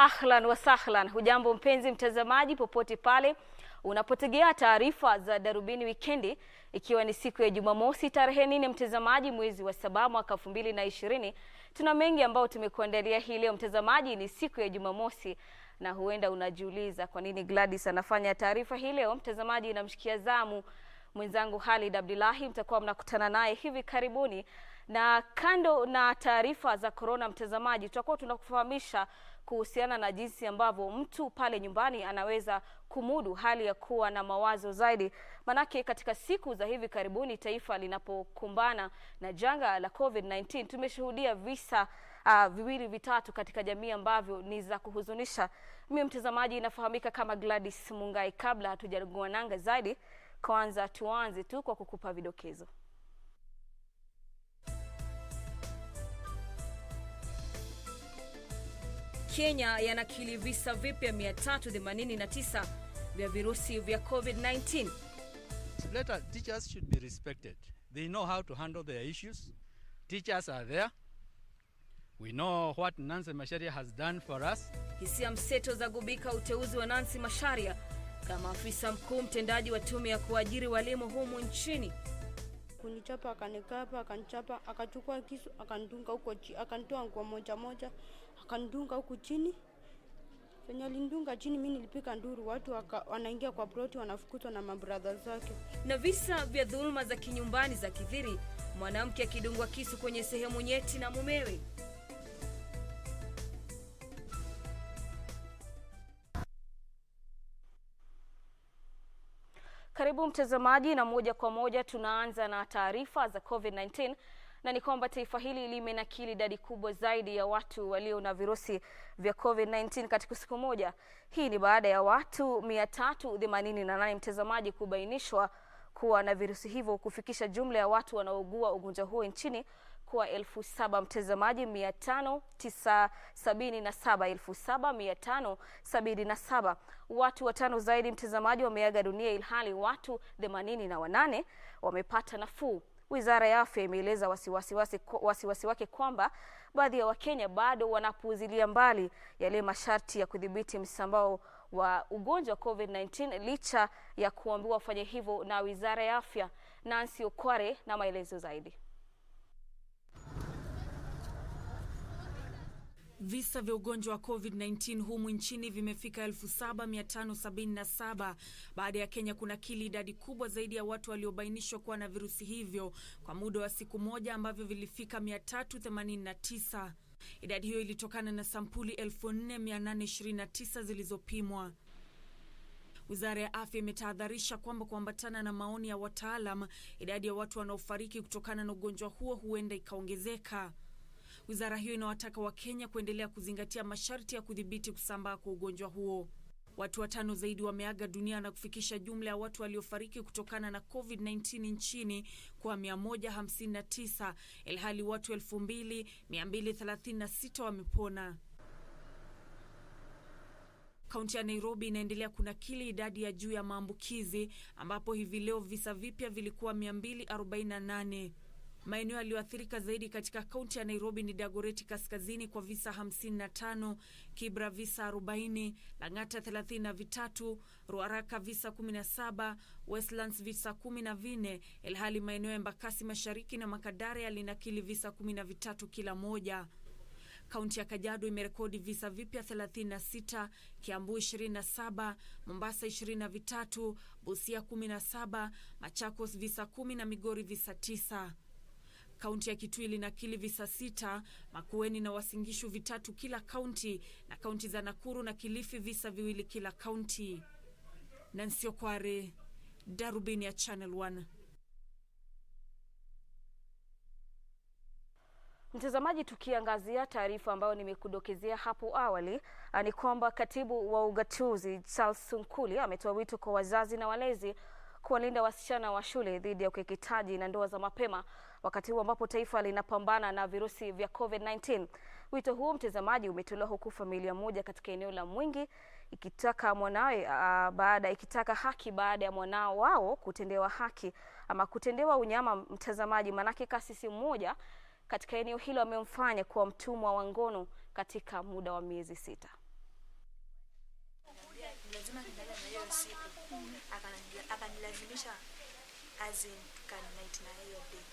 Ahlan wa sahlan. Hujambo mpenzi mtazamaji popote pale unapotegea taarifa za Darubini Wikendi, ikiwa ni siku ya Jumamosi tarehe 4 mtazamaji mwezi wa 7 mwaka 2020. Tuna mengi ambao tumekuandalia hii leo mtazamaji. Ni siku ya Jumamosi na huenda unajiuliza kwa nini Gladys anafanya taarifa hii leo. Mtazamaji, namshikia zamu mwenzangu Halid Abdullahi, mtakuwa mnakutana naye hivi karibuni. Na kando na taarifa za corona mtazamaji, tutakuwa tunakufahamisha kuhusiana na jinsi ambavyo mtu pale nyumbani anaweza kumudu hali ya kuwa na mawazo zaidi. Manake katika siku za hivi karibuni taifa linapokumbana na janga la COVID-19, tumeshuhudia visa viwili vitatu katika jamii ambavyo ni za kuhuzunisha. Mimi mtazamaji inafahamika kama Gladys Mungai. Kabla hatujagonga nanga zaidi, kwanza tuanze tu kwa kukupa vidokezo. Kenya yanakili visa vipya 389 vya virusi vya COVID-19. Teachers should be respected. They know how to handle their issues. Teachers are there. We know what Nancy Macharia has done for us. Hisia mseto za gubika uteuzi wa Nancy Macharia kama afisa mkuu mtendaji wa tume ya kuajiri walimu humu nchini. Kunichapa, akanikapa, akanichapa, akachukua kisu, akandunga huko chini, akanitoa nguo moja moja, akandunga huko chini. Penye alindunga chini mimi nilipika nduru, watu wanaingia kwa ploti wanafukuzwa na mabradha zake. Na visa vya dhuluma za kinyumbani za kidhiri, mwanamke akidungwa kisu kwenye sehemu nyeti na mumewe. Karibu mtazamaji, na moja kwa moja tunaanza na taarifa za COVID-19, na ni kwamba taifa hili limenakili idadi kubwa zaidi ya watu walio na virusi vya COVID-19 katika siku moja. Hii ni baada ya watu 388 mtazamaji kubainishwa kuwa na virusi hivyo, kufikisha jumla ya watu wanaougua ugonjwa huo nchini kuwa 7,000 mtazamaji 577. Watu watano zaidi mtazamaji wameaga dunia, ilhali watu 88 wamepata nafuu. Wizara ya Afya imeeleza wasiwasi wake kwamba baadhi ya Wakenya bado wanapuuzilia mbali yale masharti ya kudhibiti msambao wa ugonjwa wa COVID-19 licha ya kuambiwa wafanye hivyo na Wizara ya Afya. Nancy Okware na maelezo zaidi. Visa vya ugonjwa wa COVID-19 humu nchini vimefika 7,577 baada ya Kenya kunakili idadi kubwa zaidi ya watu waliobainishwa kuwa na virusi hivyo kwa muda wa siku moja, ambavyo vilifika 389. Idadi hiyo ilitokana na sampuli 4,829 zilizopimwa. Wizara ya Afya imetahadharisha kwamba kuambatana na maoni ya wataalam, idadi ya watu wanaofariki kutokana na ugonjwa huo huenda ikaongezeka. Wizara hiyo inawataka Wakenya kuendelea kuzingatia masharti ya kudhibiti kusambaa kwa ugonjwa huo. Watu watano zaidi wameaga dunia na kufikisha jumla ya watu waliofariki kutokana na COVID-19 nchini kwa 159, ilhali watu 2,236 wamepona. Kaunti ya Nairobi inaendelea kunakili idadi ya juu ya maambukizi, ambapo hivi leo visa vipya vilikuwa 248. Maeneo yaliyoathirika zaidi katika kaunti ya Nairobi ni Dagoretti Kaskazini kwa visa 55, Kibra visa 40, Lang'ata 33, Ruaraka visa 17, Westlands visa 14, ilhali maeneo ya Embakasi Mashariki na Makadara yalinakili visa 13 kila moja. Kaunti ya Kajiado imerekodi visa vipya 36, Kiambu 27, Mombasa 23, Busia 17, Machakos visa 10 na Migori visa 9. Kaunti ya Kitui ilinakili visa 6, Makueni na Uasin Gishu vitatu kila kaunti, na kaunti za Nakuru na Kilifi visa 2 kila kaunti. Nancy Okware, Darubini ya Channel 1. Mtazamaji, tukiangazia taarifa ambayo nimekudokezea hapo awali, ni kwamba katibu wa ugatuzi Charles Sunkuli ametoa wito kwa wazazi na walezi kuwalinda wasichana wa shule dhidi ya ukeketaji na ndoa za mapema, wakati huu ambapo taifa linapambana na virusi vya COVID-19. Wito huu mtazamaji umetolewa huku familia moja katika eneo la Mwingi ikitaka haki baada ya mwanao wao kutendewa haki ama kutendewa unyama mtazamaji, manake kasisi mmoja katika eneo hilo amemfanya kuwa mtumwa wa ngono katika muda wa miezi 6. lazima nilale na hiyo siku. Akanilazimisha as in can night na hiyo day.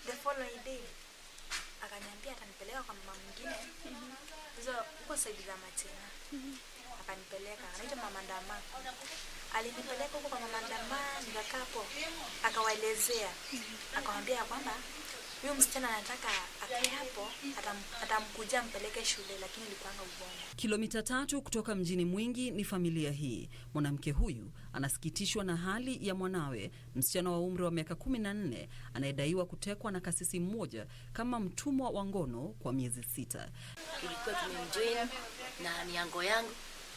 The following day akaniambia atanipeleka kwa mama mwingine. Hizo huko side za Machina. Akanipeleka, anaitwa Mama Ndama. Alinipeleka huko kwa Mama Ndama, nikakaa hapo. Akawaelezea. Akamwambia kwamba huyo msichana anataka akae hapo, atamkuja mpeleke shule, lakini ilikuanga uongo. Kilomita 3 kutoka mjini Mwingi ni familia hii. Mwanamke huyu anasikitishwa na hali ya mwanawe, msichana wa umri wa miaka 14, anayedaiwa kutekwa na kasisi mmoja kama mtumwa wa ngono kwa miezi 6. Tulikuwa tumemjoin na miango yangu.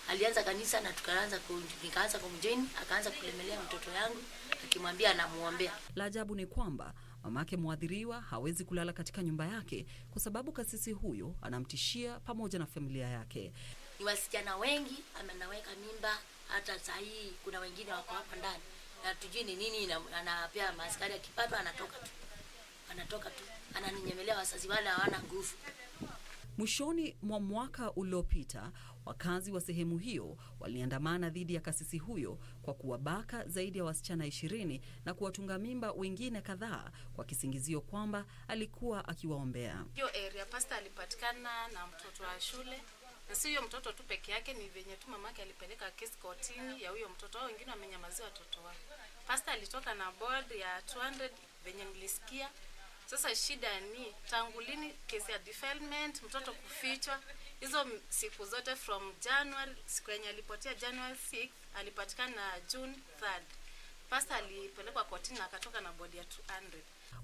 Alianza kanisa na nikaanza kumjoin, akaanza kulemelea mtoto yangu, akimwambia anamuombea. La ajabu ni kwamba mamake muadhiriwa hawezi kulala katika nyumba yake kwa sababu kasisi huyo anamtishia pamoja na familia yake. Ni wasichana wengi amenaweka mimba, hata saa hii kuna wengine wako hapa ndani. Na tujui ni nini anapea maaskari akipata anatoka tu. Ananinyemelea wazazi wale hawana nguvu. Mwishoni mwa mwaka uliopita, wakazi wa sehemu hiyo waliandamana dhidi ya kasisi huyo kwa kuwabaka zaidi ya wasichana 20 na kuwatunga mimba wengine kadhaa kwa kisingizio kwamba alikuwa akiwaombea. Hiyo area pastor alipatikana na mtoto wa shule. Na si huyo mtoto tu peke yake, ni venye tu mamake alipeleka kesi kotini ya huyo mtoto, wao wengine wamenyamazia watoto wao. Pastor alitoka na board ya 200 venye nilisikia. Sasa shida ni tangu lini kesi ya defilement, mtoto kufichwa, hizo siku zote from January, siku yenye alipotea January 6, alipatikana June 3rd. Pastor alipelekwa kotini na akatoka na bodi ya 200.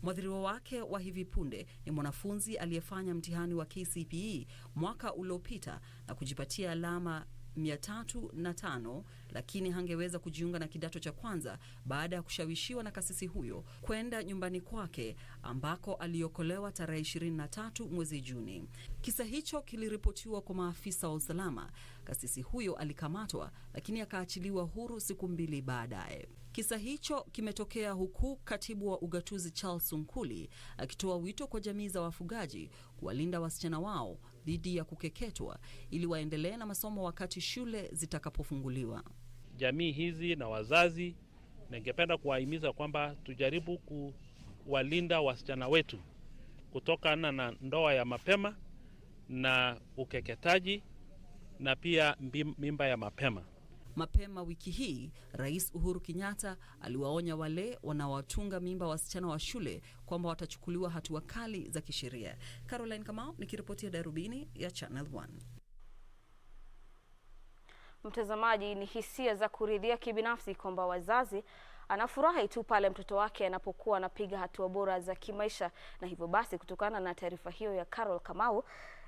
Mwadhiriwa wake wa hivi punde ni mwanafunzi aliyefanya mtihani wa KCPE mwaka uliopita na kujipatia alama 305, lakini hangeweza kujiunga na kidato cha kwanza baada ya kushawishiwa na kasisi huyo kwenda nyumbani kwake ambako aliokolewa tarehe 23 mwezi Juni. Kisa hicho kiliripotiwa kwa maafisa wa usalama. Kasisi huyo alikamatwa lakini akaachiliwa huru siku 2 baadaye. Kisa hicho kimetokea huku katibu wa ugatuzi Charles Sunkuli akitoa wito kwa jamii za wafugaji kuwalinda wasichana wao dhidi ya kukeketwa ili waendelee na masomo wakati shule zitakapofunguliwa. Jamii hizi na wazazi, ningependa kuwahimiza kwamba tujaribu kuwalinda wasichana wetu kutokana na ndoa ya mapema na ukeketaji na pia mimba ya mapema. Mapema wiki hii, Rais Uhuru Kenyatta aliwaonya wale wanaowatunga mimba wasichana wa shule kwamba watachukuliwa hatua kali za kisheria. Caroline Kamau nikiripotia Darubini ya Channel 1. Mtazamaji, ni hisia za kuridhia kibinafsi kwamba wazazi anafurahi tu pale mtoto wake anapokuwa anapiga hatua bora za kimaisha, na hivyo basi kutokana na taarifa hiyo ya Carol Kamau,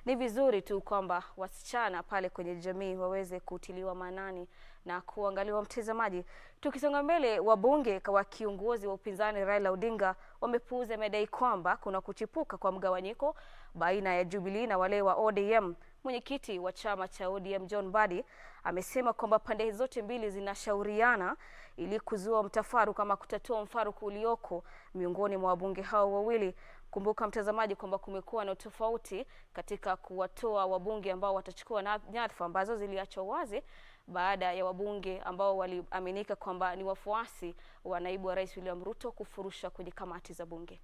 ni vizuri tu kwamba wasichana pale kwenye jamii waweze kutiliwa maanani na kuangaliwa. Mtazamaji, tukisonga mbele, wabunge wa kiongozi wa upinzani Raila Odinga wamepuuza madai kwamba kuna kuchipuka kwa mgawanyiko baina ya Jubilee na wale wa ODM. Mwenyekiti wa chama cha ODM John Mbadi amesema kwamba pande zote mbili zinashauriana ili kuzua mtafaruku kama kutatua mfaruku ulioko miongoni mwa wabunge hao wawili. Kumbuka mtazamaji kwamba kumekuwa na tofauti katika kuwatoa wabunge ambao watachukua nyadhifa ambazo ziliachwa wazi baada ya wabunge ambao waliaminika kwamba ni wafuasi wa naibu wa Rais William Ruto kufurusha kwenye kamati za bunge.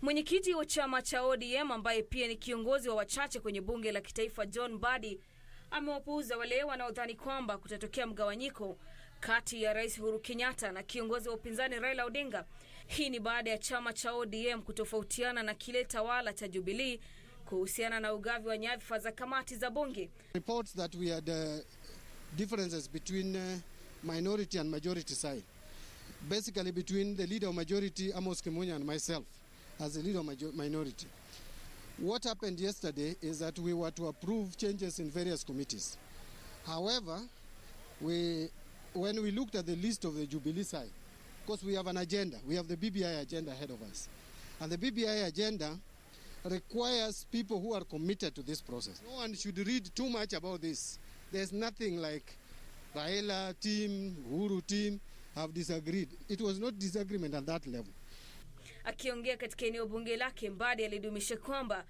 Mwenyekiti wa chama cha ODM ambaye pia ni kiongozi wa wachache kwenye bunge la kitaifa John Mbadi amewapuuza wale wanaodhani kwamba kutatokea mgawanyiko kati ya Rais Uhuru Kenyatta na kiongozi wa upinzani Raila Odinga. Hii ni baada ya chama cha ODM kutofautiana na kile tawala cha Jubilee kuhusiana na ugavi wa nyadhifa za kamati za bunge. Reports that we had differences between minority and majority side. Basically between the leader of majority Amos Kimunya and myself as the leader of minority. What happened yesterday is that we were to approve changes in various committees. However, when we looked at the list of the Jubilee side, because we have an agenda, we have the BBI agenda ahead of us. And the BBI agenda requires people who are committed to this process. No one should read too much about this. There's nothing like Raila team, Uhuru team have disagreed. It was not disagreement at that level. Akiongea katika eneo bunge lake, Mbadi alidumisha kwamba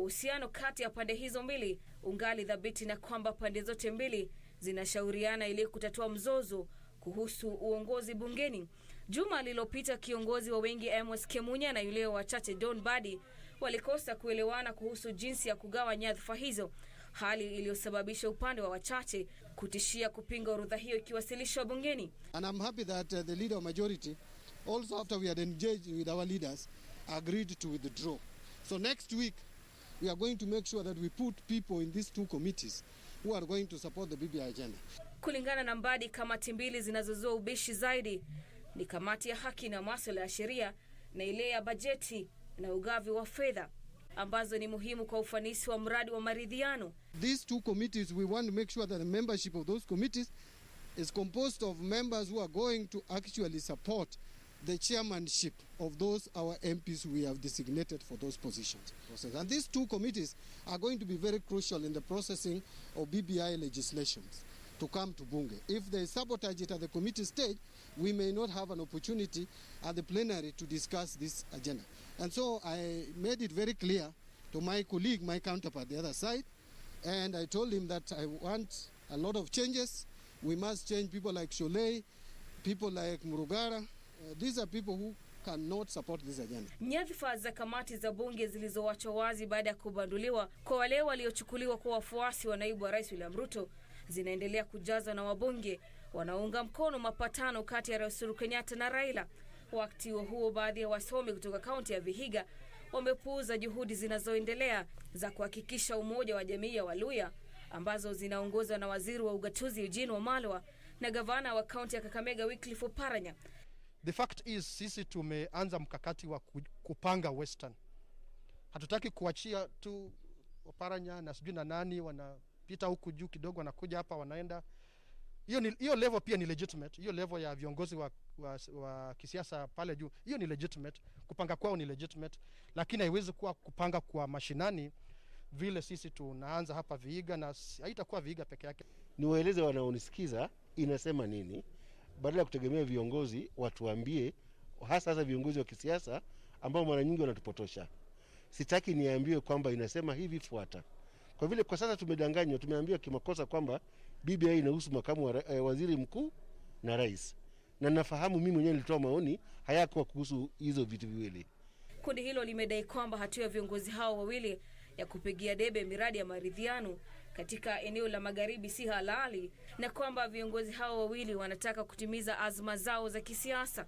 uhusiano kati ya pande hizo mbili ungali dhabiti na kwamba pande zote mbili zinashauriana ili kutatua mzozo kuhusu uongozi bungeni. Juma lililopita kiongozi wa wengi Amos Kemunya na yule wachache Don Badi walikosa kuelewana kuhusu jinsi ya kugawa nyadhifa hizo, hali iliyosababisha upande wa wachache kutishia kupinga orodha hiyo ikiwasilishwa bungeni. And I'm happy that the leader of majority, also after we had engaged with our leaders, agreed to withdraw. So next week we are going to make sure that we put people in these two committees who are going to support the BBI agenda. Kulingana na Mbadi, kamati mbili zinazozua ubishi zaidi ni kamati ya haki na masuala ya sheria na ile ya bajeti na ugavi wa fedha, ambazo ni muhimu kwa ufanisi wa mradi wa maridhiano. These two committees, we want to make sure that the membership of those committees is composed of members who are going to actually support the chairmanship of those our MPs we have designated for those positions. And these two committees are going to be very crucial in the processing of BBI legislations to come to Bunge. If they sabotage it at the committee stage, we may not have an opportunity at the plenary to discuss this agenda. And so I made it very clear to my colleague, my counterpart, the other side, and I told him that I want a lot of changes. We must change people like Sholei, people like Murugara. These are people who cannot support this agenda. Nyadhifa za kamati za bunge zilizowachwa wazi baada ya kubanduliwa kwa wale waliochukuliwa kwa wafuasi wa naibu wa rais William Ruto zinaendelea kujazwa na wabunge wanaunga mkono mapatano kati ya Rais Uhuru Kenyatta na Raila. Wakati huo baadhi ya wasomi kutoka kaunti ya Vihiga wamepuuza juhudi zinazoendelea za kuhakikisha umoja wa jamii ya Waluya ambazo zinaongozwa na waziri wa ugatuzi Eugene Wamalwa na gavana wa kaunti ya Kakamega Wycliffe Oparanya. The fact is sisi tumeanza mkakati wa kupanga Western. Hatutaki kuachia tu Oparanya na sijui na nani wanapita huku juu kidogo wanakuja hapa wanaenda. Hiyo level pia ni legitimate. Hiyo level ya viongozi wa kisiasa pale juu, hiyo ni legitimate. Kupanga kwao ni legitimate, lakini haiwezi kuwa kupanga kwa mashinani vile sisi tunaanza hapa Vihiga, na haitakuwa Vihiga peke yake. Niwaeleze wanaonisikiza inasema nini, badala ya kutegemea viongozi watuambie, hasa viongozi wa kisiasa ambao mara nyingi wanatupotosha. Sitaki niambiwe kwamba inasema hivi fuata. Kwa vile kwa sasa tumedanganywa, tumeambiwa kimakosa kwamba BBI inahusu makamu wa waziri mkuu na rais. Na nafahamu mimi mwenyewe nilitoa maoni hayakuwa kuhusu hizo vitu viwili. Kundi hilo limedai kwamba hatua ya viongozi hao wawili ya kupigia debe miradi ya maridhiano katika eneo la magharibi si halali, na kwamba viongozi hao wawili wanataka kutimiza azma zao za kisiasa.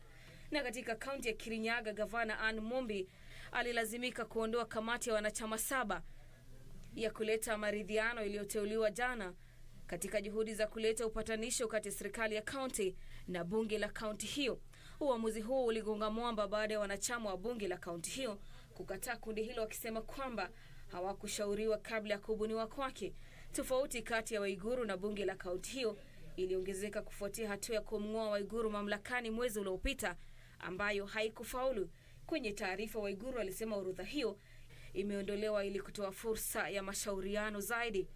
Na katika kaunti ya Kirinyaga, gavana Ann Mombi alilazimika kuondoa kamati ya wanachama 7 ya kuleta maridhiano iliyoteuliwa jana katika juhudi za kuleta upatanisho kati ya serikali ya kaunti na bunge la kaunti hiyo. Uamuzi huo uligonga mwamba baada ya wanachama wa bunge la kaunti hiyo kukataa kundi hilo, wakisema kwamba hawakushauriwa kabla ya kubuniwa kwake. Tofauti kati ya Waiguru na bunge la kaunti hiyo iliongezeka kufuatia hatua ya kumng'oa Waiguru mamlakani mwezi uliopita, ambayo haikufaulu. Kwenye taarifa, Waiguru alisema orodha hiyo imeondolewa ili kutoa fursa ya mashauriano zaidi.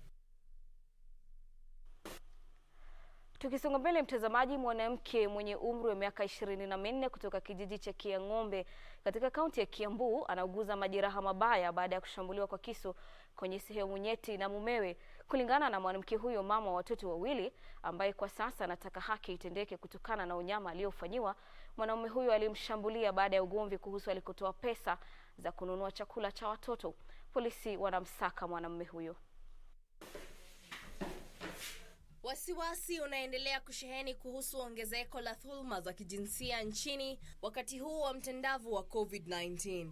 Tukisonga mbele, mtazamaji, mwanamke mwenye umri wa miaka 24 kutoka kijiji cha Kiang'ombe katika kaunti ya Kiambu anauguza majeraha mabaya baada ya kushambuliwa kwa kisu kwenye sehemu nyeti na mumewe. Kulingana na mwanamke huyo, mama wa watoto wawili, ambaye kwa sasa anataka haki itendeke kutokana na unyama aliofanyiwa, mwanamume huyo alimshambulia baada ya ugomvi kuhusu alikotoa pesa za kununua chakula cha watoto. Polisi wanamsaka mwanamume huyo. Wasiwasi unaendelea kusheheni kuhusu ongezeko la dhuluma za kijinsia nchini wakati huu wa mtandavu wa COVID-19.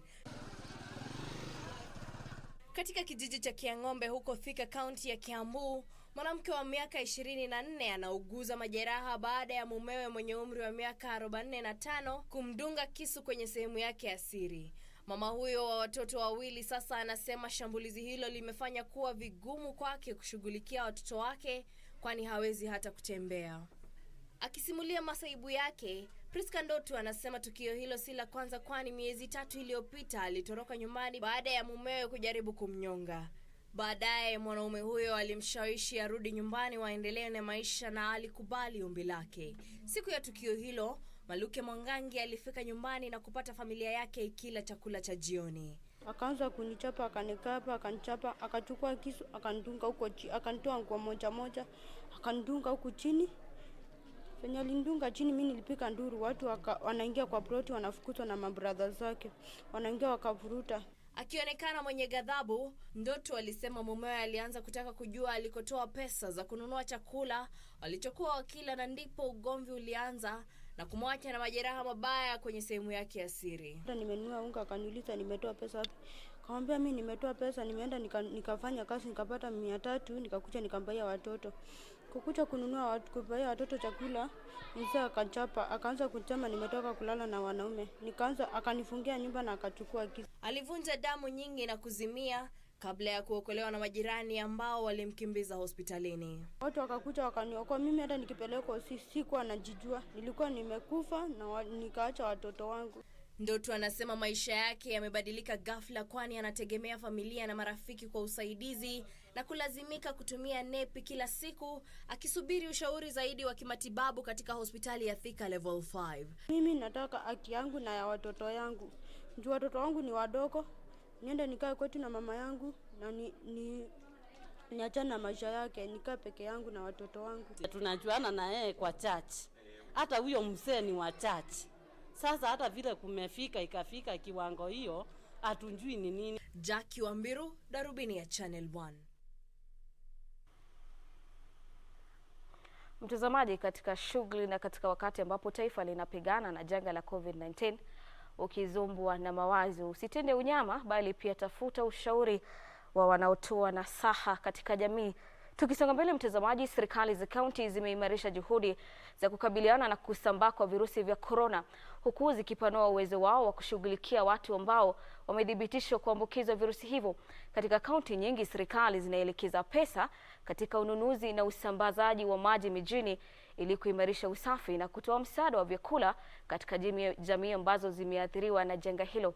Katika kijiji cha Kiang'ombe huko Thika, kaunti ya Kiambu, mwanamke wa miaka 24 anauguza majeraha baada ya mumewe mwenye umri wa miaka 45 kumdunga kisu kwenye sehemu yake ya siri. Mama huyo wa watoto wawili sasa anasema shambulizi hilo limefanya kuwa vigumu kwake kushughulikia watoto wake, kwani hawezi hata kutembea. Akisimulia masaibu yake, Priska Ndotu anasema tukio hilo si la kwanza, kwani miezi 3 iliyopita alitoroka nyumbani baada ya mumewe kujaribu kumnyonga. Baadaye mwanaume huyo alimshawishi arudi nyumbani waendelee na maisha na alikubali ombi lake. Siku ya tukio hilo, Maluke Mwangangi alifika nyumbani na kupata familia yake ikila chakula cha jioni. Akaanza kunichapa, akanikapa, akanichapa, akachukua kisu, akandunga huko chini, akanitoa nguo moja moja, akandunga huko chini. Penye alindunga chini mimi nilipika nduru, watu wanaingia kwa ploti, wanafukuzwa na mabradha zake. Wanaingia wakavuruta. Akionekana mwenye ghadhabu, Ndoto alisema mumewe alianza kutaka kujua alikotoa pesa za kununua chakula walichokuwa wakila, na ndipo ugomvi ulianza na kumwacha na majeraha mabaya kwenye sehemu yake ya siri. Hata nimenunua unga, akaniuliza nimetoa pesa wapi. Kamwambia mimi nimetoa pesa, nimeenda nikafanya kazi nikapata 300, nikakuja nikambaia watoto. Kukuja kununua kubaia watoto chakula, mzee akachapa, akaanza kuchama nimetoka kulala na wanaume. Akanifungia nyumba na akachukua kisu. Alivunja damu nyingi na kuzimia kabla ya kuokolewa na majirani ambao walimkimbiza hospitalini. Watu wakakuja wakaniokoa. Mimi hata nikipelekwa sikuwa najijua. Nilikuwa nimekufa na nikaacha watoto wangu. Ndoto anasema maisha yake yamebadilika ghafla, kwani anategemea familia na marafiki kwa usaidizi na kulazimika kutumia nepi kila siku, akisubiri ushauri zaidi wa kimatibabu katika hospitali ya Thika Level 5. Mimi nataka haki yangu na ya watoto yangu. Njoo watoto wangu ni wadogo. Niende nikae kwetu na mama yangu na niachane na maisha yake, nikae peke yangu na watoto wangu. Tunajuana na yeye kwa church. Hata huyo mzee ni wa church. Sasa hata vile ikafika kiwango hiyo, hatunjui ni nini. Jackie Wambiru, Darubini ya Channel 1. Mtazamaji, katika shughuli na katika wakati ambapo taifa linapigana na janga la COVID-19, ukizumbwa na mawazo, usitende unyama bali pia tafuta ushauri wa wanaotoa nasaha katika jamii. Tukisonga mbele mtazamaji, serikali za kaunti zimeimarisha juhudi za kukabiliana na kusambaa kwa virusi vya corona, huku zikipanua uwezo wao wa kushughulikia watu ambao wamethibitishwa kuambukizwa virusi hivyo. Katika kaunti nyingi, serikali zinaelekeza pesa katika ununuzi na usambazaji wa maji mijini ili kuimarisha usafi na kutoa msaada wa vyakula katika jamii ambazo zimeathiriwa na janga hilo.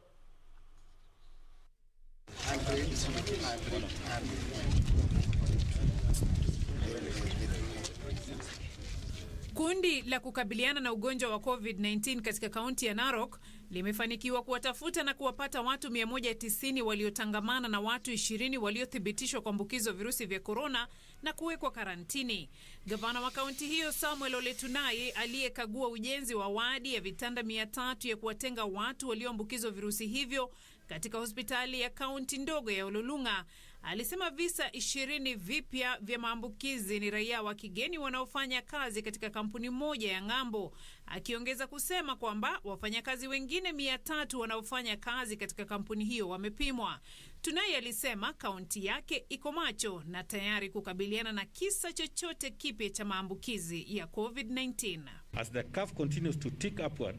Kundi la kukabiliana na ugonjwa wa COVID-19 katika kaunti ya Narok limefanikiwa kuwatafuta na kuwapata watu 190 waliotangamana na watu 20 waliothibitishwa kuambukizwa virusi vya corona na kuwekwa karantini. Gavana wa kaunti hiyo Samuel Ole Tunai, aliyekagua ujenzi wa wadi ya vitanda 300 ya kuwatenga watu walioambukizwa virusi hivyo katika hospitali ya kaunti ndogo ya Ololunga, alisema visa 20 vipya vya maambukizi ni raia wa kigeni wanaofanya kazi katika kampuni moja ya ng'ambo, akiongeza kusema kwamba wafanyakazi wengine 300 wanaofanya kazi katika kampuni hiyo wamepimwa. Tunai alisema kaunti yake iko macho na tayari kukabiliana na kisa chochote kipya cha maambukizi ya COVID-19. As the curve continues to tick upward,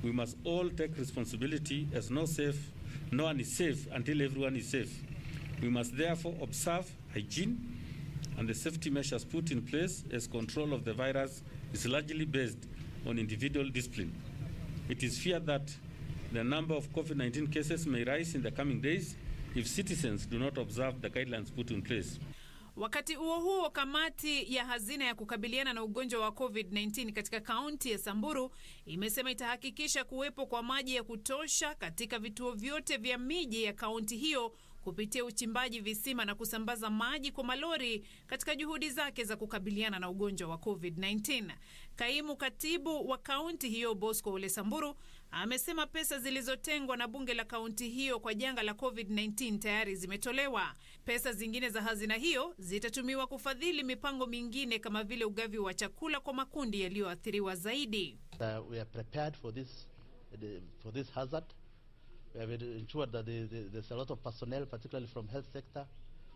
we must all take responsibility, as no one is safe until everyone is safe. We must therefore observe hygiene and the safety measures put in place, as control of the virus is largely based on individual discipline. It is feared that the number of COVID-19 cases may rise in the coming days if citizens do not observe the guidelines put in place. Wakati huo kamati ya hazina ya kukabiliana na ugonjwa wa COVID-19 katika kaunti ya Samburu imesema itahakikisha kuwepo kwa maji ya kutosha katika vituo vyote vya miji ya kaunti hiyo kupitia uchimbaji visima na kusambaza maji kwa malori katika juhudi zake za kukabiliana na ugonjwa wa COVID-19. Kaimu katibu wa kaunti hiyo Bosco Ole Samburu amesema pesa zilizotengwa na bunge la kaunti hiyo kwa janga la COVID-19 tayari zimetolewa. Pesa zingine za hazina hiyo zitatumiwa kufadhili mipango mingine kama vile ugavi wa chakula kwa makundi yaliyoathiriwa zaidi. We are prepared for this hazard. We have ensured that there's a lot of personnel, particularly from health sector.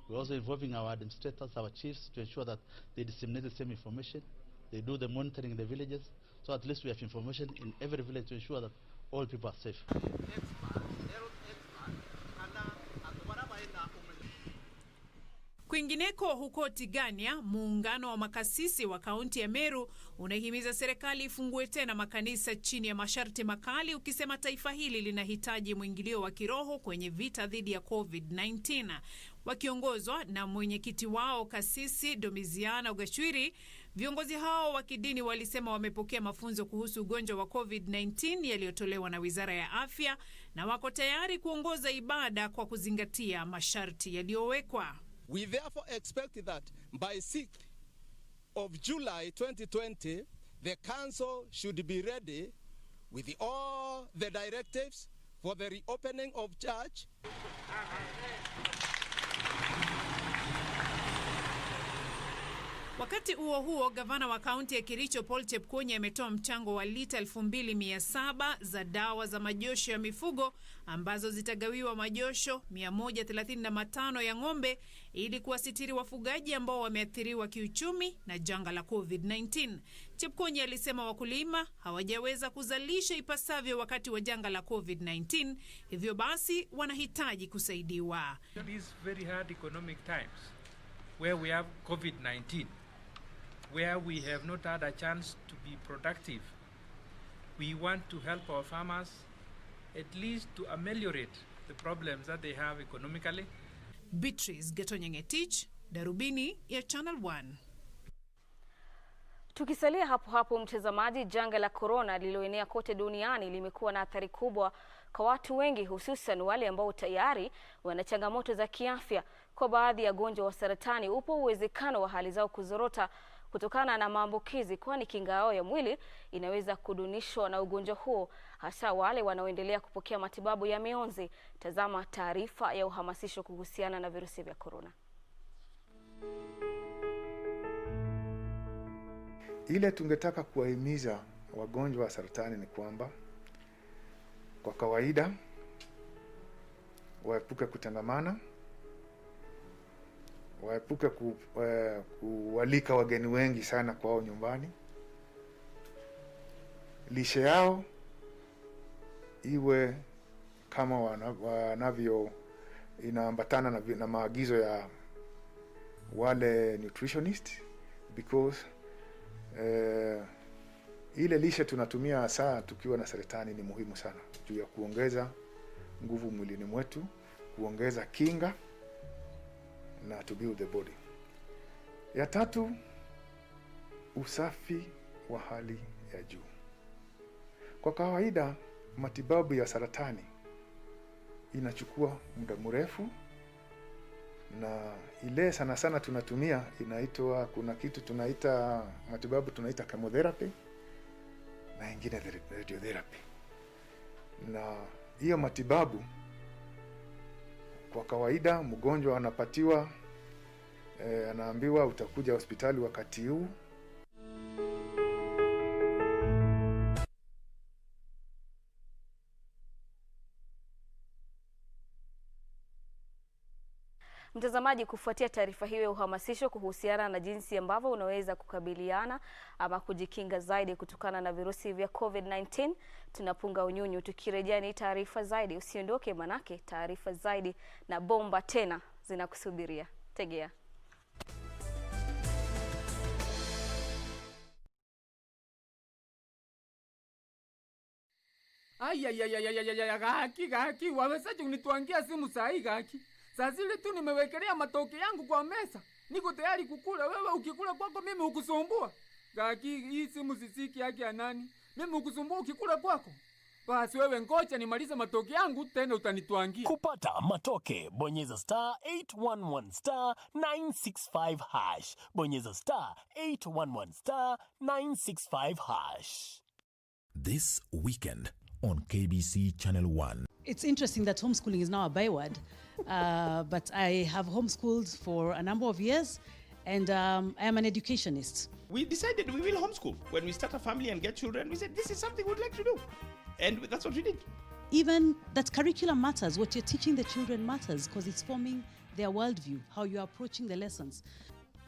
We're also involving our administrators, our chiefs, to ensure that they disseminate the same information. They do the monitoring in the villages, so at least we have information in every village to ensure that all people are safe. Kwingineko huko Tigania, muungano wa makasisi wa kaunti ya Meru unahimiza serikali ifungue tena makanisa chini ya masharti makali, ukisema taifa hili linahitaji mwingilio wa kiroho kwenye vita dhidi ya COVID-19. Wakiongozwa na mwenyekiti wao Kasisi Domiziana Ugachwiri, Viongozi hao wa kidini walisema wamepokea mafunzo kuhusu ugonjwa wa COVID-19 yaliyotolewa na Wizara ya Afya na wako tayari kuongoza ibada kwa kuzingatia masharti yaliyowekwa. We therefore expect that by 6th of July 2020, the council should be ready with all the directives for the reopening of church. Wakati huo huo, gavana wa kaunti ya Kericho Paul Chepkonyi ametoa mchango wa lita 2700 za dawa za majosho ya mifugo ambazo zitagawiwa majosho 135 ya ng'ombe ili kuwasitiri wafugaji ambao wameathiriwa kiuchumi na janga la COVID-19. Chepkonyi alisema wakulima hawajaweza kuzalisha ipasavyo wakati wa janga la COVID-19, hivyo basi wanahitaji kusaidiwa. These very hard economic times where we have COVID-19, where we have not had a chance to be productive, we want to help our farmers at least to ameliorate the problems that they have economically. Beatrice Getonyeng'etich, Darubini ya Channel 1. Tukisalia hapo hapo mtazamaji, janga la corona lililoenea kote duniani limekuwa na athari kubwa kwa watu wengi, hususan wale ambao tayari wana changamoto za kiafya. Kwa baadhi ya wagonjwa wa saratani upo uwezekano wa hali zao kuzorota kutokana na maambukizi, kwani kinga yao ya mwili inaweza kudunishwa na ugonjwa huo, hasa wale wanaoendelea kupokea matibabu ya mionzi. Tazama taarifa ya uhamasisho kuhusiana na virusi vya corona. Ile tungetaka kuwahimiza wagonjwa wa saratani ni kwamba kwa kawaida waepuke kutangamana, waepuke kualika wageni wengi sana kwao nyumbani. Lishe yao iwe kama wanavyo inaambatana na maagizo ya wale nutritionist, because ile lishe tunatumia saa tukiwa na saratani ni muhimu sana juu ya kuongeza nguvu mwilini mwetu, kuongeza kinga na to build the body. Ya tatu, usafi wa hali ya juu. Kwa kawaida matibabu ya saratani inachukua muda mrefu, na ile sana sana tunatumia inaitwa, kuna kitu tunaita matibabu tunaita chemotherapy na ingine radiotherapy. Na hiyo matibabu kwa kawaida mgonjwa anapatiwa anaambiwa utakuja hospitali wakati huu. Mtazamaji, kufuatia taarifa hiyo ya uhamasisho kuhusiana na jinsi ambavyo unaweza kukabiliana ama kujikinga zaidi kutokana na virusi vya COVID-19, tunapunga unyunyu. Tukirejea ni taarifa zaidi. Usiondoke, manake taarifa zaidi na bomba tena zinakusubiria. Tegea. Gaki, wawezaje kunituangia simu saa hii Gaki? Saa zile tu nimewekelea matoke yangu kwa meza. Niko tayari kukula, wewe ukikula kwako mimi ukusumbua. Gaki, hii simu sisiki yake ya nani? Mimi ukusumbua ukikula kwako. Basi wewe ngoja nimalize matoke yangu tena utanituangia. Kupata matoke, bonyeza *811 *965#. Bonyeza *811 *965#. This weekend on KBC Channel 1. It's interesting that homeschooling is now a byword, but I have homeschooled for a number of years, and I am an educationist. We decided we will homeschool. When we start a family and get children, we said this is something we'd like to do. And that's what we did. Even that curriculum matters. What you're teaching the children matters because it's forming their worldview, how you're approaching the lessons.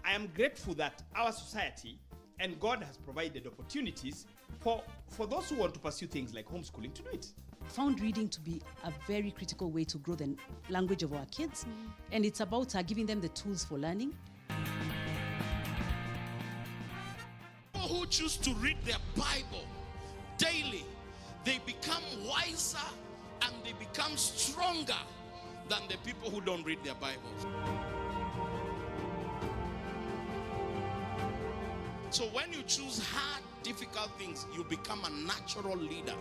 I am grateful that our society and God has provided opportunities for those who want to pursue things like homeschooling to do it. Found reading to be a very critical way to grow the language of our kids, and it's about giving them the tools for learning. People who choose to read their Bible daily, they become wiser and they become stronger than the people who don't read their Bibles. So when you choose hard, difficult things, you become a natural leader.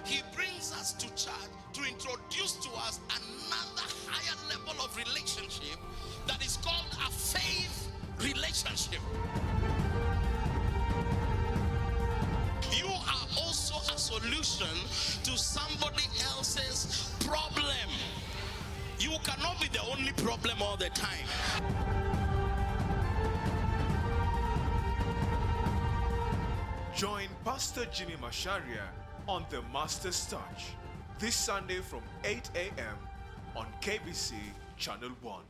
He brings us to church to introduce to us another higher level of relationship that is called a faith relationship. You are also a solution to somebody else's problem. You cannot be the only problem all the time. Join Pastor Jimmy Macharia on The Master's Touch this Sunday from 8 a.m. on KBC Channel 1.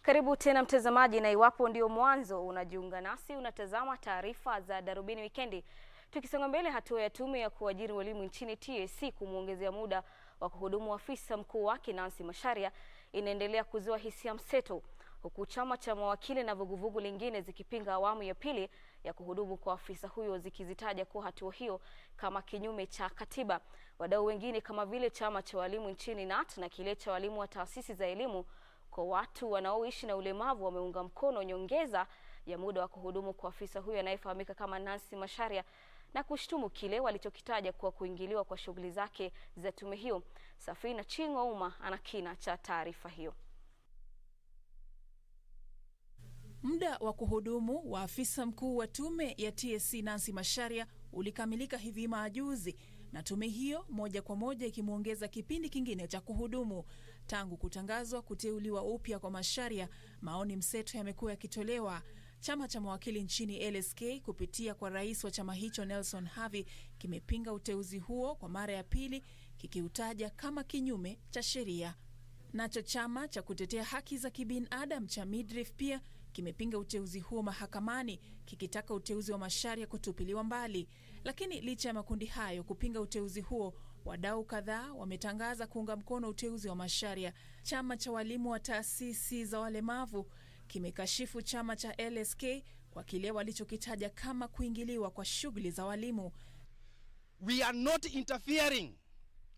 Karibu tena mtazamaji, na iwapo ndio mwanzo unajiunga nasi, unatazama taarifa za Darubini Wikendi. Tukisonga mbele, hatua ya tume ya kuajiri walimu nchini TSC kumuongezea muda wa kuhudumu afisa mkuu wake Nancy Macharia inaendelea kuzua hisia mseto, huku chama cha mawakili na vuguvugu lingine zikipinga awamu ya pili ya kuhudumu kwa afisa huyo, zikizitaja kwa hatua hiyo kama kinyume cha katiba. Wadau wengine kama vile chama cha walimu nchini NAT na kile cha walimu wa taasisi za elimu kwa watu wanaoishi na ulemavu wameunga mkono nyongeza ya muda wa kuhudumu kwa afisa huyo anayefahamika kama Nancy Macharia, na kushtumu kile walichokitaja kwa kuingiliwa kwa shughuli zake za tume hiyo. Safina Chingouma ana kina cha taarifa hiyo. Muda wa kuhudumu wa afisa mkuu wa tume ya TSC Nancy Macharia ulikamilika hivi majuzi, na tume hiyo moja kwa moja ikimuongeza kipindi kingine cha kuhudumu. Tangu kutangazwa kuteuliwa upya kwa Macharia, maoni mseto yamekuwa yakitolewa. Chama cha mawakili nchini LSK kupitia kwa rais wa chama hicho Nelson Havi kimepinga uteuzi huo kwa mara ya pili, kikiutaja kama kinyume cha sheria. Nacho chama cha kutetea haki za kibinadamu cha Midriff pia kimepinga uteuzi huo mahakamani, kikitaka uteuzi wa Macharia kutupiliwa mbali. Lakini licha ya makundi hayo kupinga uteuzi huo, wadau kadhaa wametangaza kuunga mkono uteuzi wa Macharia. Chama cha walimu wa taasisi za walemavu kimekashifu chama cha LSK kwa kile walichokitaja kama kuingiliwa kwa shughuli za walimu. We are not interfering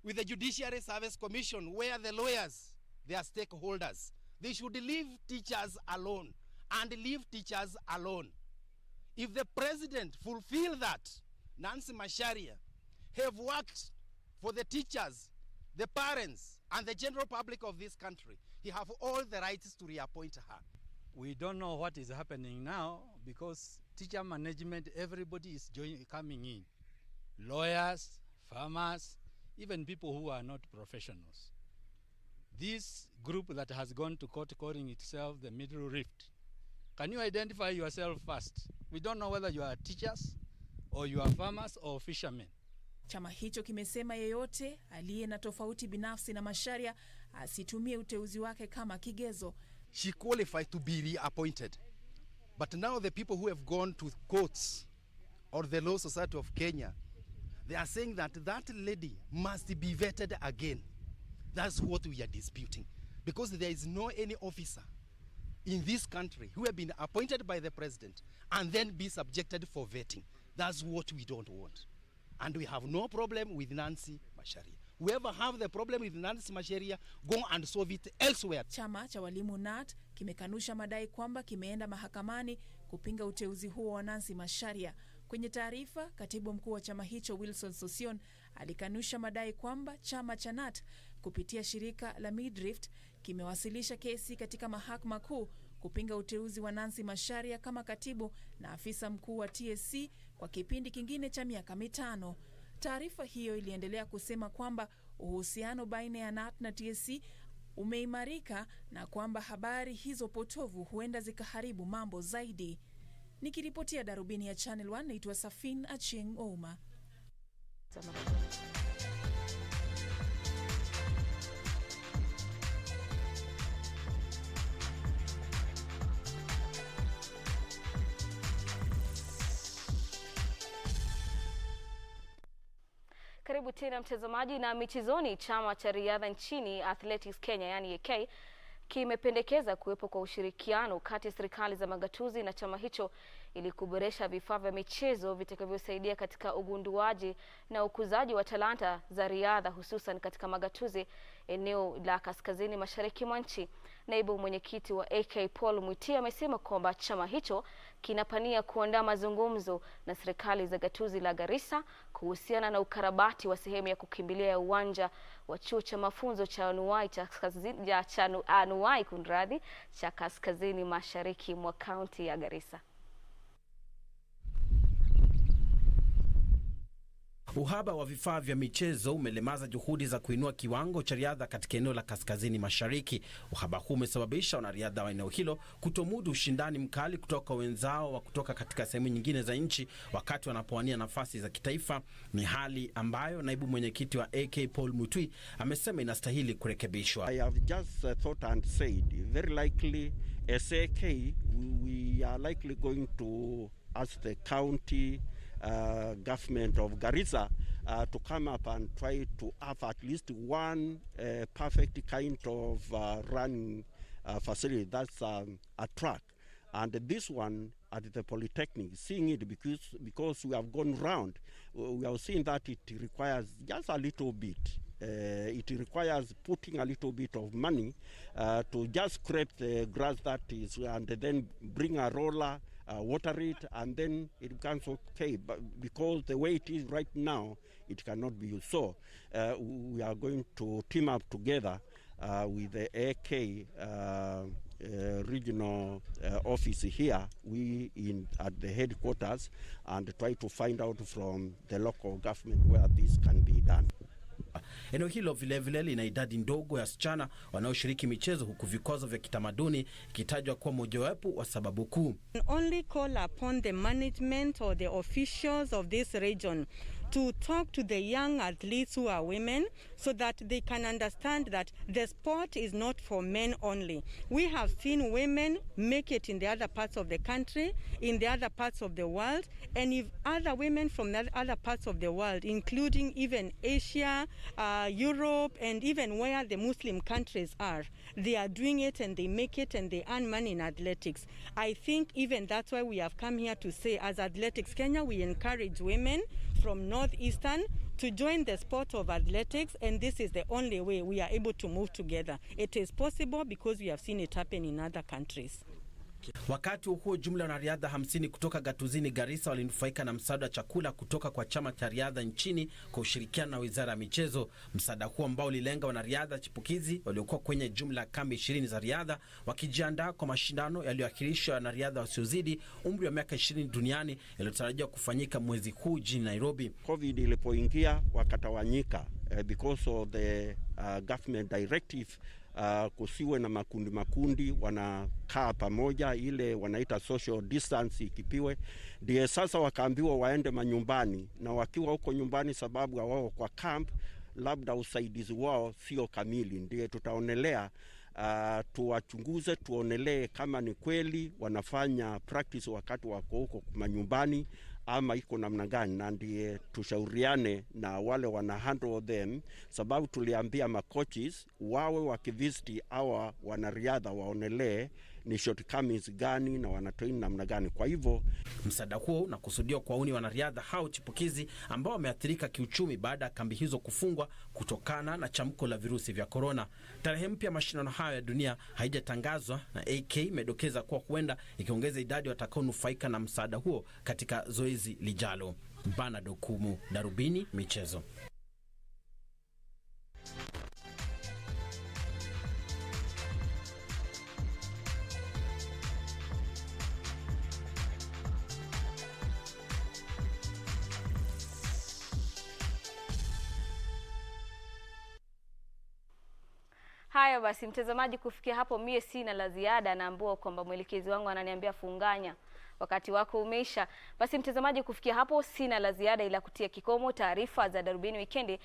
with the Judiciary Service Commission, where the lawyers, they are stakeholders. They should leave teachers alone and leave teachers alone. If the president fulfill that, Nancy Macharia have worked for the teachers, the parents, and the general public of this country, he have all the rights to reappoint her. We don't know what is happening now because teacher management, everybody is coming in. Lawyers, farmers, even people who are not professionals. This group that has gone to court calling itself the Middle Rift. Can you identify yourself first? We don't know whether you are teachers or you are farmers or fishermen. Chama hicho kimesema yeyote aliye na tofauti binafsi na Macharia asitumie uteuzi wake kama kigezo. She qualified to be reappointed. But now the people who have gone to courts or the Law Society of Kenya, they are saying that that lady must be vetted again. That's what we are disputing. Because there is no any officer in this country who have been appointed by the president and then be subjected for vetting. That's what we don't want. And we have no problem with Nancy Macharia. Whoever have the problem with Nancy Macharia, go and solve it elsewhere. Chama cha walimu NAT kimekanusha madai kwamba kimeenda mahakamani kupinga uteuzi huo wa Nancy Macharia. Kwenye taarifa, katibu mkuu wa chama hicho Wilson Sosion alikanusha madai kwamba chama cha NAT kupitia shirika la Midrift kimewasilisha kesi katika mahakama kuu kupinga uteuzi wa Nancy Macharia kama katibu na afisa mkuu wa TSC kwa kipindi kingine cha miaka 5. Taarifa hiyo iliendelea kusema kwamba uhusiano baina ya NAT na TSC umeimarika na kwamba habari hizo potovu huenda zikaharibu mambo zaidi. Nikiripotia Darubini ya Channel 1, naitwa Safina Chingouma. Karibu tena mtazamaji, na michezoni, chama cha riadha nchini Athletics Kenya yani AK kimependekeza kuwepo kwa ushirikiano kati ya serikali za magatuzi na chama hicho ili kuboresha vifaa vya michezo vitakavyosaidia katika ugunduaji na ukuzaji wa talanta za riadha, hususan katika magatuzi eneo la kaskazini mashariki mwa nchi. Naibu mwenyekiti wa AK Paul Mutia amesema kwamba chama hicho kinapania kuandaa mazungumzo na serikali za gatuzi la Garissa kuhusiana na ukarabati wa sehemu ya kukimbilia ya uwanja wa chuo cha mafunzo cha Anuai cha kaskazini mashariki mwa kaunti ya Garissa. Uhaba wa vifaa vya michezo umelemaza juhudi za kuinua kiwango cha riadha katika eneo la kaskazini mashariki. Uhaba huu umesababisha wanariadha wa eneo hilo kutomudu ushindani mkali kutoka wenzao wa kutoka katika sehemu nyingine za nchi wakati wanapowania nafasi za kitaifa. Ni hali ambayo naibu mwenyekiti wa AK Paul Mutui amesema inastahili kurekebishwa. I have just thought and said very likely as AK we are likely going to ask the county government of Garissa to come up and try to have at least one perfect kind of running facility. That's a track. And this one at the Polytechnic, seeing it because we have gone round, we have seen that it requires just a little bit. It requires putting a little bit of money to just scrape the grass that is, and then bring a roller, water it, and then it becomes okay. But because the way it is right now, it cannot be used. So we are going to team up together with the AK regional office here, at the headquarters, and try to find out from the local government where this can be done. Eneo hilo vilevile lina idadi ndogo ya wasichana wanaoshiriki michezo, huku vikwazo vya kitamaduni ikitajwa kuwa mojawapo wa sababu kuu. Only call upon the management or the officials of this region to talk to the young athletes who are women so that they can understand that the sport is not for men only. We have seen women make it in the other parts of the country, in the other parts of the world, and if other women from the other parts of the world, including even Asia, Europe, and even where the Muslim countries are, they are doing it and they make it and they earn money in athletics. I think even that's why we have come here to say, as Athletics Kenya, we encourage women from Northeastern to join the sport of athletics, and this is the only way we are able to move together. It is possible because we have seen it happen in other countries. Wakati huo jumla wanariadha 50 kutoka gatuzini Garissa walinufaika na msaada wa chakula kutoka kwa chama cha riadha nchini kwa ushirikiano na Wizara ya Michezo. Msaada huo ambao ulilenga wanariadha chipukizi waliokuwa kwenye jumla kambi 20 za riadha wakijiandaa kwa mashindano yaliyoakilishwa na riadha wasiozidi umri wa miaka 20 duniani yaliyotarajiwa kufanyika mwezi huu jijini Nairobi. COVID ilipoingia wakatawanyika because of the government directive. Kusiwe na makundi wanakaa pamoja, ile wanaita social distance ikipiwe. Ndiye sasa wakaambiwa waende manyumbani, na wakiwa huko nyumbani sababu wao kwa camp labda usaidizi wao sio kamili. Ndiye tutaonelea tuwachunguze, tuonelee kama ni kweli wanafanya practice wakati wako huko manyumbani ama iko namna gani, na ndiye tushauriane na wale wana handle them, sababu tuliambia makoches wawe wakivisiti hawa wanariadha waonelee ni shortcomings gani na wanatrain namna gani. Kwa hivyo msaada huo unakusudiwa kuwauni wanariadha hao chipukizi ambao wameathirika kiuchumi baada ya kambi hizo kufungwa kutokana na chamko la virusi vya corona. Tarehe mpya mashindano hayo ya dunia haijatangazwa, na AK imedokeza kuwa huenda ikiongeza idadi watakaonufaika na msaada huo katika zoezi lijalo. Mbana Dokumu, Darubini Michezo. Haya basi mtazamaji, kufikia hapo mie sina la ziada, naambiwa kwamba mwelekezi wangu ananiambia funganya, wakati wako umeisha. Basi mtazamaji, kufikia hapo sina la ziada ila kutia kikomo taarifa za Darubini Weekendi.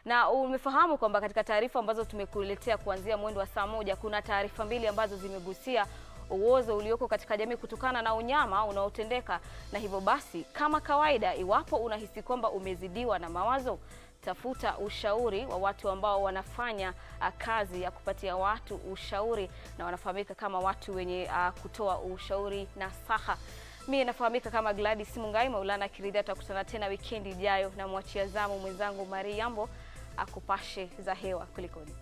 Na umefahamu kwamba katika taarifa ambazo tumekuletea kuanzia mwendo wa saa 1 kuna taarifa 2 ambazo zimegusia uozo ulioko katika jamii kutokana na unyama unaotendeka. Na hivyo basi, kama kawaida, iwapo unahisi kwamba umezidiwa na mawazo, tafuta ushauri wa watu ambao wanafanya kazi ya kupatia watu ushauri na wanafahamika kama watu wenye kutoa ushauri nasaha. Mimi nafahamika kama Gladys Mungai. Maulana kiridhia tutakutana tena weekend ijayo, na mwachia zamu mwenzangu Mari Yambo akupashe za hewa kulikoni.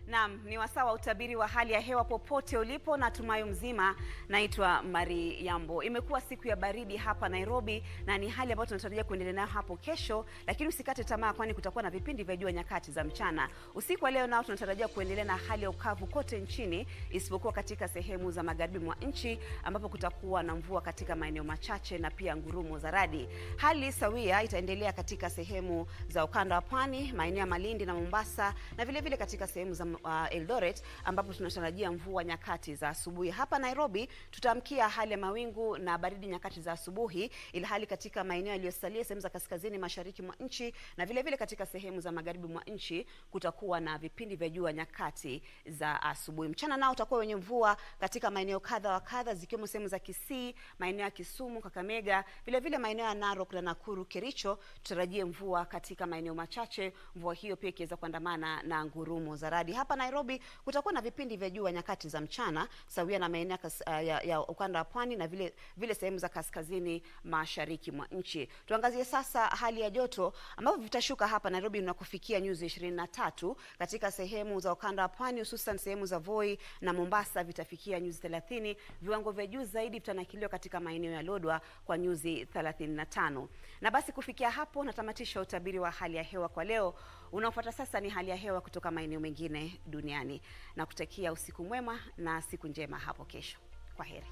Naam, ni wasaa wa utabiri wa hali ya hewa popote ulipo, na tumayo mzima. Naitwa Mari Yambo. Imekuwa siku ya baridi hapa Nairobi, na ni hali ambayo tunatarajia kuendelea nayo hapo kesho, lakini usikate tamaa, kwani kutakuwa na vipindi vya jua nyakati za mchana. Usiku wa leo nao tunatarajia kuendelea na hali ya ukavu kote nchini, isipokuwa katika sehemu za magharibi mwa nchi ambapo kutakuwa na mvua katika maeneo machache na pia ngurumo za radi. Hali sawia itaendelea katika sehemu za ukanda wa pwani, maeneo ya Malindi na Mombasa, na vile vile katika sehemu za Eldoret ambapo tunatarajia mvua nyakati za asubuhi. Hapa Nairobi tutamkia hali ya mawingu na baridi nyakati za asubuhi, ila hali katika maeneo yaliyosalia sehemu za kaskazini mashariki mwa nchi na vile vile katika sehemu za magharibi mwa nchi kutakuwa na vipindi vya jua nyakati za asubuhi. Mchana nao utakuwa wenye mvua katika maeneo kadha wa kadha, zikiwemo sehemu za Kisii, maeneo ya Kisumu, Kakamega, vile vile maeneo ya Narok na Nakuru, Kericho tutarajie mvua katika maeneo machache. Mvua hiyo pia ikiweza kuandamana na ngurumo za radi. Hapa Nairobi kutakuwa na vipindi vya jua nyakati za mchana sawia na maeneo ya ukanda wa pwani na vile sehemu za kaskazini mashariki mwa nchi. Tuangazie sasa hali ya joto ambapo vitashuka hapa Nairobi na kufikia nyuzi 23. Katika sehemu za ukanda wa pwani hususan sehemu za Voi na Mombasa vitafikia nyuzi 30. Viwango vya juu zaidi vitanakiliwa katika maeneo ya Lodwar kwa nyuzi 35. Na basi kufikia hapo natamatisha utabiri wa hali ya hewa kwa leo. Unaofuata sasa ni hali ya hewa kutoka maeneo mengine duniani, na kutakia usiku mwema na siku njema hapo kesho. Kwa heri.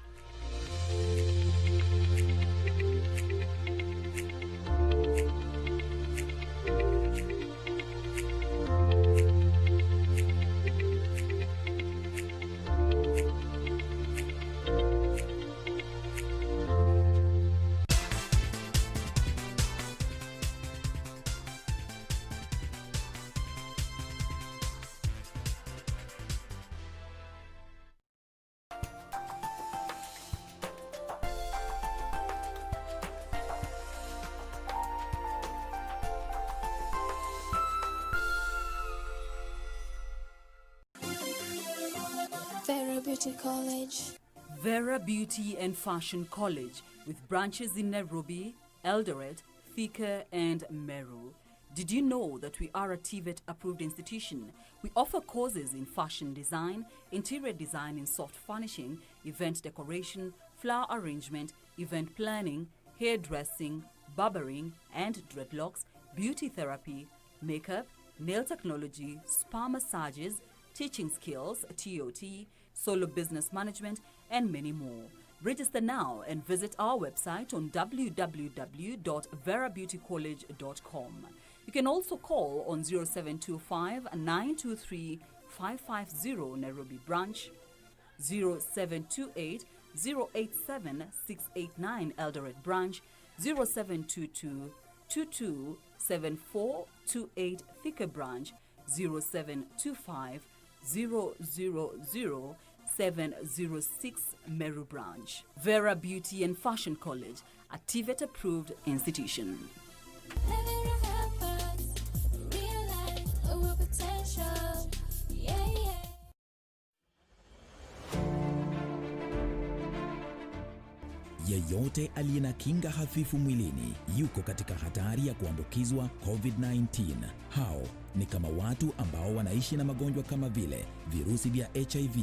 Vera Beauty College. Vera Beauty and Fashion College, with branches in Nairobi, Eldoret, Thika and Meru. Did you know that we are a TVET approved institution? We offer courses in fashion design, interior design in soft furnishing, event decoration, flower arrangement, event planning, hairdressing, barbering and dreadlocks, beauty therapy, makeup, nail technology, spa massages, teaching skills, TOT, solo business management, and many more. Register now and visit our website on www.verabeautycollege.com. You can also call on 0725 923 550 Nairobi branch, 0728 087 689 Eldoret branch, 0722 22 7428 Thika branch, 0725 000 706 Meru branch. Vera Beauty and Fashion College, a TVET approved institution. Yeyote aliye na kinga hafifu mwilini yuko katika hatari ya kuambukizwa COVID-19. Hao ni kama watu ambao wanaishi na magonjwa kama vile virusi vya HIV,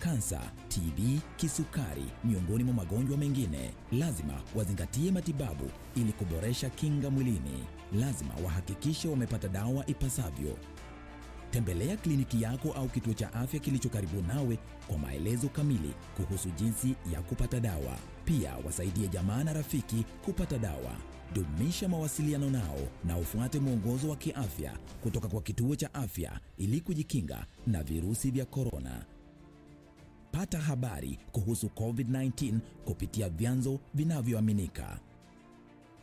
kansa, TB, kisukari, miongoni mwa magonjwa mengine. Lazima wazingatie matibabu ili kuboresha kinga mwilini. Lazima wahakikishe wamepata dawa ipasavyo. Tembelea kliniki yako au kituo cha afya kilicho karibu nawe kwa maelezo kamili kuhusu jinsi ya kupata dawa. Pia wasaidie jamaa na rafiki kupata dawa. Dumisha mawasiliano nao na ufuate mwongozo wa kiafya kutoka kwa kituo cha afya ili kujikinga na virusi vya korona. Pata habari kuhusu COVID-19 kupitia vyanzo vinavyoaminika.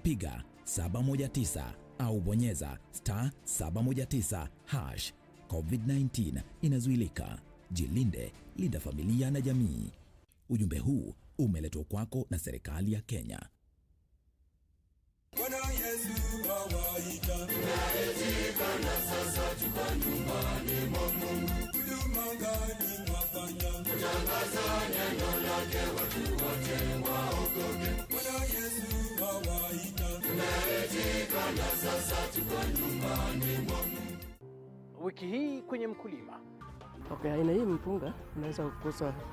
Piga 719 au bonyeza *719#. COVID-19 inazuilika. Jilinde, linda familia na jamii. Ujumbe huu umeletwa kwako na serikali ya Kenya. Bwana Yesu awaita, tunaitika na sasa tuko nyumbani mwa Mungu. Huduma gani mwafanya? Kutangaza neno lake. Wiki hii kwenye mkulima. Okay, aina hii mpunga unaweza kukosa